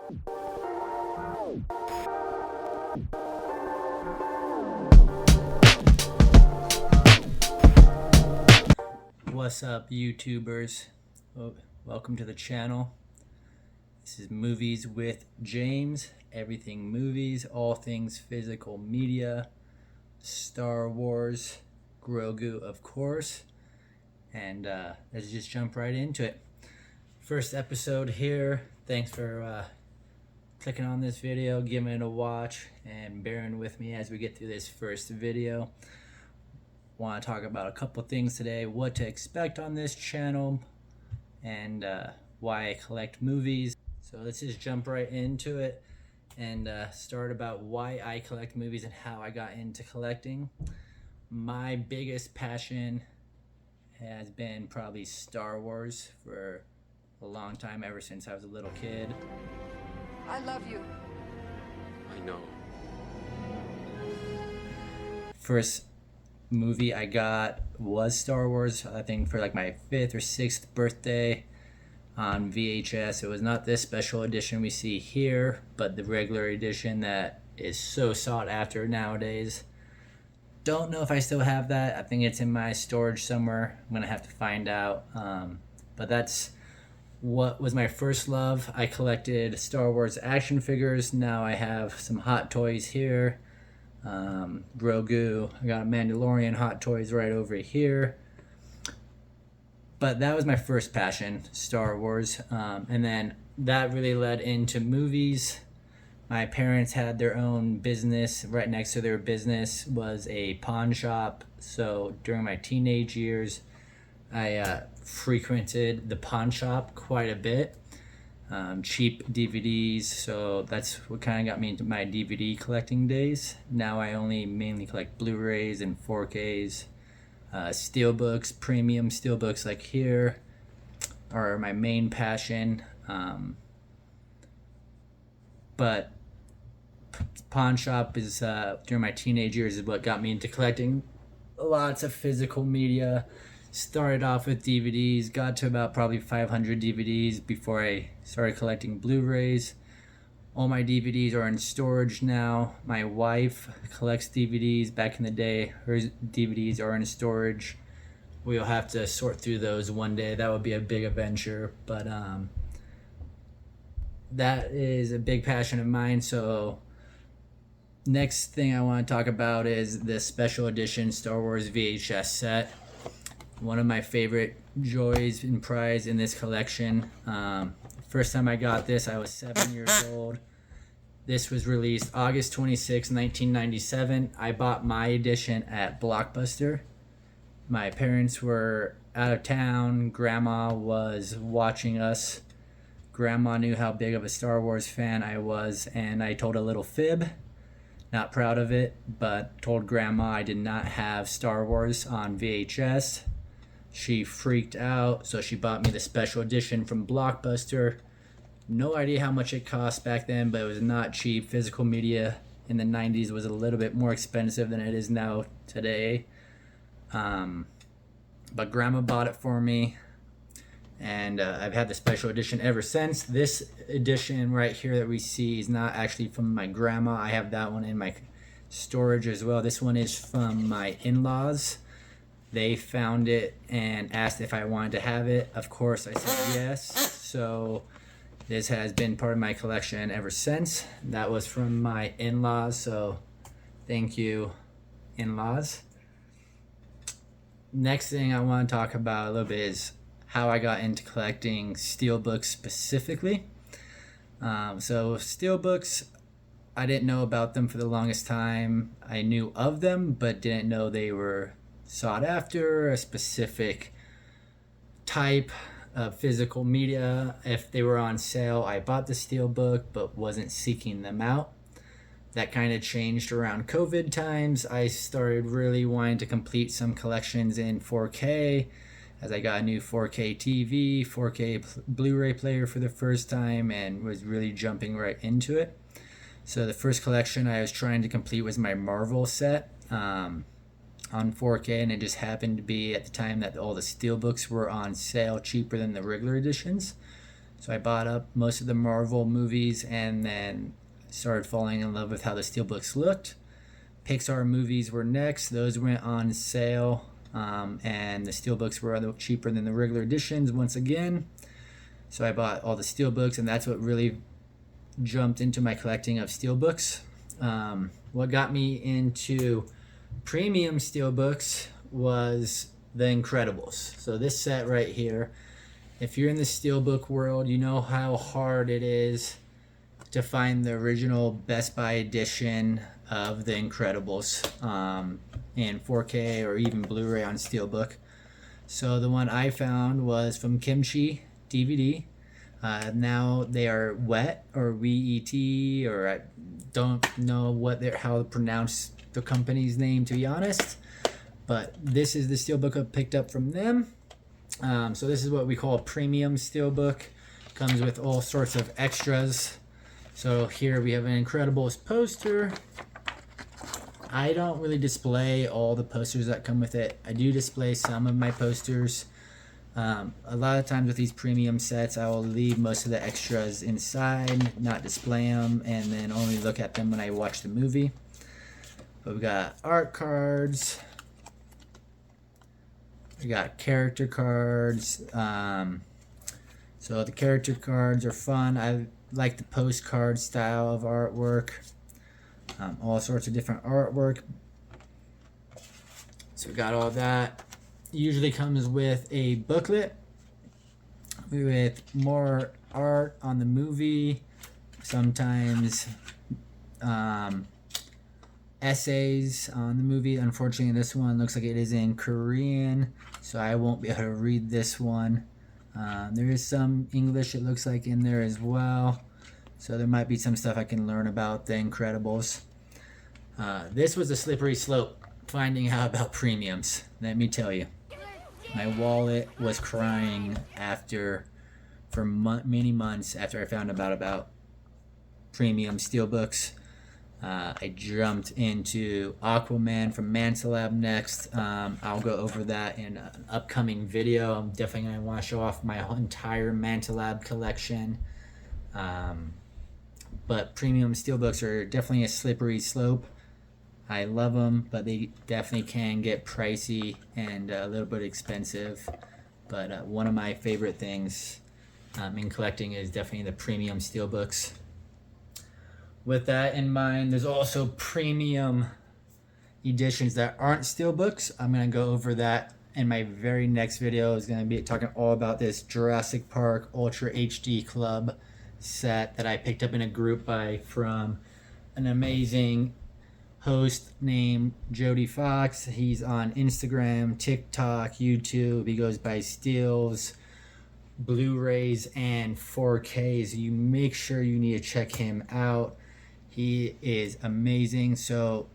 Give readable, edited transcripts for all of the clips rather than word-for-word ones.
What's up, YouTubers? Welcome to the channel. This is Movies with James. Everything movies, all things physical media, Star Wars, Grogu, of course. And let's just jump right into it. First episode here. Thanks for clicking on this video, giving it a watch, and bearing with me as we get through this first video. Want to talk about a couple things today, what to expect on this channel, and why I collect movies. So let's just jump right into it and start about why I collect movies and how I got into collecting. My biggest passion has been probably Star Wars for a long time, ever since I was a little kid. I love you. I know. First movie I got was Star Wars, I think for like my 5th or 6th birthday on VHS. It was not this special edition we see here, but the regular edition that is so sought after nowadays. Don't know if I still have that. I think it's in my storage somewhere. I'm gonna have to find out. But that's what was my first love. I collected Star Wars action figures. Now I have some Hot Toys here. Grogu. I got Mandalorian Hot Toys right over here. But that was my first passion, Star Wars. And then that really led into movies. My parents had their own business. Right next to their business was a pawn shop. So during my teenage years, I frequented the pawn shop quite a bit. Cheap DVDs, so that's what kind of got me into my DVD collecting days. Now I only mainly collect Blu-rays and 4Ks. Steelbooks, premium steelbooks like here are my main passion. But pawn shop is during my teenage years is what got me into collecting lots of physical media. Started off with DVDs, got to about probably 500 DVDs before I started collecting Blu-rays. All my DVDs are in storage now. My wife collects DVDs. Back in the day, her DVDs are in storage. We'll have to sort through those one day. That would be a big adventure, but that is a big passion of mine. So next thing I want to talk about is the special edition Star Wars VHS set. One of my favorite joys and prize in this collection. First time I got this, I was 7 years old. This was released August 26, 1997. I bought my edition at Blockbuster. My parents were out of town. Grandma was watching us. Grandma knew how big of a Star Wars fan I was, and I told a little fib. Not proud of it, but told Grandma I did not have Star Wars on VHS. She freaked out, so she bought me the special edition from Blockbuster. No idea how much it cost back then, but it was not cheap. Physical media in the 90s was a little bit more expensive than it is now today. But Grandma bought it for me, and I've had the special edition ever since. This edition right here that we see is not actually from my grandma. I have that one in my storage as well. This one is from my in-laws. They found it and asked if I wanted to have it. Of course, I said yes. So this has been part of my collection ever since. That was from my in-laws, so thank you, in-laws. Next thing I want to talk about a little bit is how I got into collecting steelbooks specifically. So steelbooks, I didn't know about them for the longest time. I knew of them, but didn't know they were sought after, a specific type of physical media. If they were on sale, I bought the steelbook, but wasn't seeking them out. That kind of changed around COVID times. I started really wanting to complete some collections in 4K, as I got a new 4K TV, 4K Blu-ray player for the first time, and was really jumping right into it. So the first collection I was trying to complete was my Marvel set. On 4K, and it just happened to be at the time that all the steelbooks were on sale cheaper than the regular editions. So I bought up most of the Marvel movies and then started falling in love with how the steelbooks looked. Pixar movies were next. Those went on sale, and the steelbooks were cheaper than the regular editions once again. So I bought all the steelbooks, and that's what really jumped into my collecting of steelbooks. What got me into premium steelbooks was The Incredibles. So this set right here, if you're in the steelbook world, you know how hard it is to find the original Best Buy edition of The Incredibles in 4K or even Blu-ray on steelbook. So the one I found was from Kimchi DVD. Now they are wet or WET, or I don't know how to pronounce the company's name, to be honest. But this is the steelbook I picked up from them. So this is what we call a premium steelbook. Comes with all sorts of extras. So here we have an Incredibles poster. I don't really display all the posters that come with it. I do display some of my posters. A lot of times with these premium sets, I will leave most of the extras inside, not display them, and then only look at them when I watch the movie. But we got art cards. We got character cards. So the character cards are fun. I like the postcard style of artwork. All sorts of different artwork. So we got all that. Usually comes with a booklet with more art on the movie. Sometimes essays on the movie. Unfortunately, this one looks like it is in Korean, so I won't be able to read this one. There is some English, it looks like, in there as well, so there might be some stuff I can learn about The Incredibles. This was a slippery slope finding out about premiums, let me tell you. My wallet was crying for many months after I found about premium steelbooks. I jumped into Aquaman from Mansalab next. I'll go over that in an upcoming video. I'm definitely going to want to show off my entire Mansalab collection. But premium steelbooks are definitely a slippery slope. I love them, but they definitely can get pricey and a little bit expensive. But one of my favorite things in collecting is definitely the premium steelbooks. With that in mind, there's also premium editions that aren't steelbooks. I'm going to go over that in my very next video. Is going to be talking all about this Jurassic Park Ultra HD Club set that I picked up in a group buy from an amazing host named Jody Fox. He's on Instagram, TikTok, YouTube. He goes by Steels, Blu-rays, and 4Ks. You make sure you need to check him out. He is amazing. So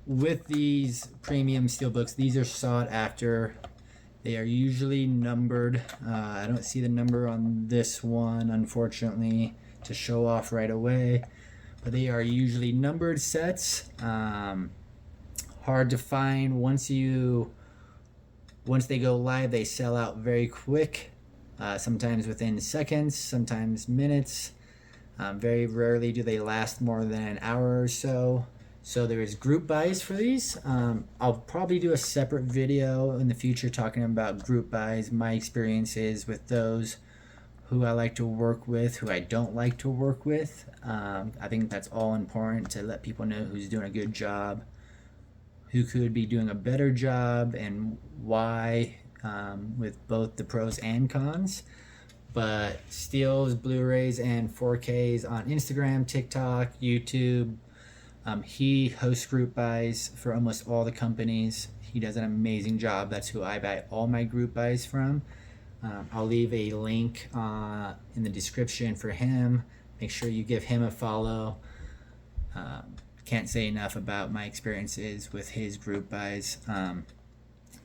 with these premium steelbooks, these are sought after. They are usually numbered. I don't see the number on this one, unfortunately, to show off right away. But they are usually numbered sets. Hard to find. Once they go live, they sell out very quick. Sometimes within seconds, sometimes minutes. Very rarely do they last more than an hour or so. So there is group buys for these. I'll probably do a separate video in the future talking about group buys, my experiences with those, who I like to work with, who I don't like to work with. I think that's all important to let people know who's doing a good job, who could be doing a better job, and why, with both the pros and cons. But Steels, Blu-rays, and 4Ks on Instagram, TikTok, YouTube. He hosts group buys for almost all the companies. He does an amazing job. That's who I buy all my group buys from. I'll leave a link in the description for him. Make sure you give him a follow. Can't say enough about my experiences with his group buys.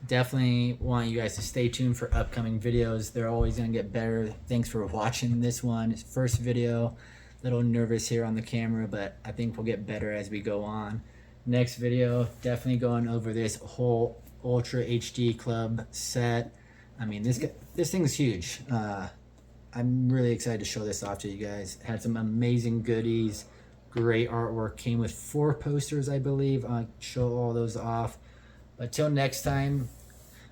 Definitely want you guys to stay tuned for upcoming videos. They're always going to get better. Thanks for watching this one. It's first video. A little nervous here on the camera, but I think we'll get better as we go on. Next video, definitely going over this whole Ultra HD Club set. I mean, this thing's huge. I'm really excited to show this off to you guys. Had some amazing goodies, great artwork. Came with 4 posters, I believe. I'll show all those off. But till next time,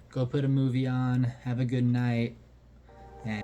go put a movie on. Have a good night. And